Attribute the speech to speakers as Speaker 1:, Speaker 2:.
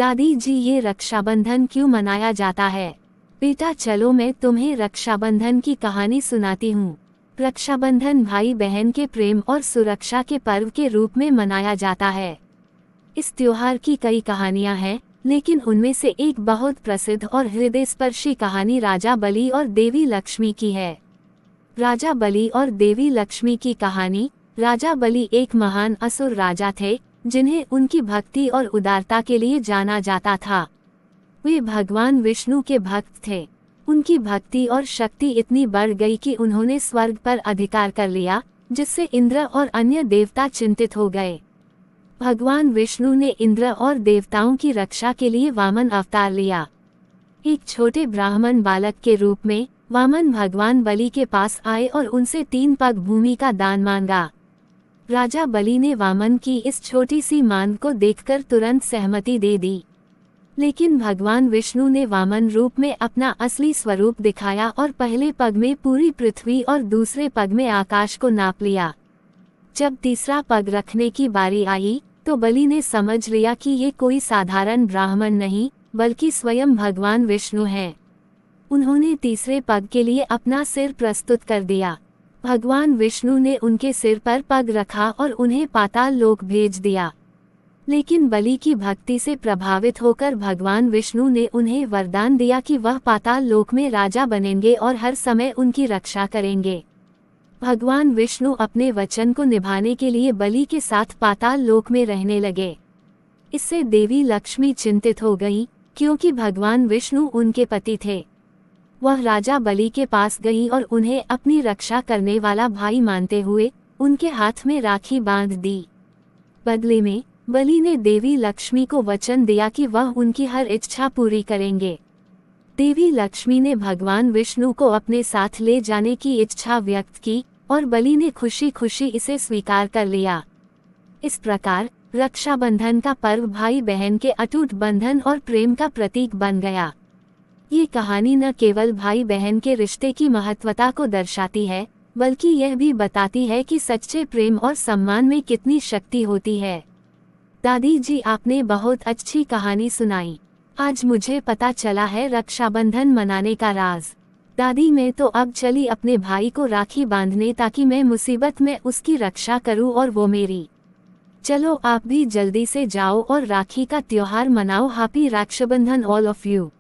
Speaker 1: दादी जी, ये रक्षाबंधन क्यों मनाया जाता है? बेटा चलो मैं तुम्हें रक्षाबंधन की कहानी सुनाती हूँ। रक्षाबंधन भाई बहन के प्रेम और सुरक्षा के पर्व के रूप में मनाया जाता है। इस त्योहार की कई कहानियां हैं, लेकिन उनमें से एक बहुत प्रसिद्ध और हृदयस्पर्शी कहानी राजा बलि और देवी लक्ष्मी की है। राजा बलि और देवी लक्ष्मी की कहानी। राजा बलि एक महान असुर राजा थे, जिन्हें उनकी भक्ति और उदारता के लिए जाना जाता था। वे भगवान विष्णु के भक्त थे। उनकी भक्ति और शक्ति इतनी बढ़ गई कि उन्होंने स्वर्ग पर अधिकार कर लिया, जिससे इंद्र और अन्य देवता चिंतित हो गए। भगवान विष्णु ने इंद्र और देवताओं की रक्षा के लिए वामन अवतार लिया। एक छोटे ब्राह्मण बालक के रूप में वामन भगवान बलि के पास आए और उनसे 3 पग भूमि का दान मांगा। राजा बलि ने वामन की इस छोटी सी मांग को देखकर तुरंत सहमति दे दी। लेकिन भगवान विष्णु ने वामन रूप में अपना असली स्वरूप दिखाया और पहले पग में पूरी पृथ्वी और दूसरे पग में आकाश को नाप लिया। जब तीसरा पग रखने की बारी आई, तो बलि ने समझ लिया कि ये कोई साधारण ब्राह्मण नहीं, बल्कि स्वयं भगवान विष्णु हैं। उन्होंने तीसरे पग के लिए अपना सिर प्रस्तुत कर दिया। भगवान विष्णु ने उनके सिर पर पग रखा और उन्हें पाताल लोक भेज दिया। लेकिन बलि की भक्ति से प्रभावित होकर भगवान विष्णु ने उन्हें वरदान दिया कि वह पाताल लोक में राजा बनेंगे और हर समय उनकी रक्षा करेंगे। भगवान विष्णु अपने वचन को निभाने के लिए बलि के साथ पाताल लोक में रहने लगे। इससे देवी लक्ष्मी चिंतित हो गई, क्योंकि भगवान विष्णु उनके पति थे। वह राजा बलि के पास गई और उन्हें अपनी रक्षा करने वाला भाई मानते हुए उनके हाथ में राखी बांध दी। बदले में बलि ने देवी लक्ष्मी को वचन दिया कि वह उनकी हर इच्छा पूरी करेंगे। देवी लक्ष्मी ने भगवान विष्णु को अपने साथ ले जाने की इच्छा व्यक्त की और बलि ने खुशी खुशी इसे स्वीकार कर लिया। इस प्रकार रक्षाबंधन का पर्व भाई बहन के अटूट बंधन और प्रेम का प्रतीक बन गया। ये कहानी न केवल भाई बहन के रिश्ते की महत्वता को दर्शाती है, बल्कि यह भी बताती है कि सच्चे प्रेम और सम्मान में कितनी शक्ति होती है। दादी जी, आपने बहुत अच्छी कहानी सुनाई। आज मुझे पता चला है रक्षाबंधन मनाने का राज। दादी, मैं तो अब चली अपने भाई को राखी बांधने, ताकि मैं मुसीबत में उसकी रक्षा करूं और वो मेरी। चलो आप भी जल्दी से जाओ और राखी का त्योहार मनाओ। Happy Rakshabandhan all of you.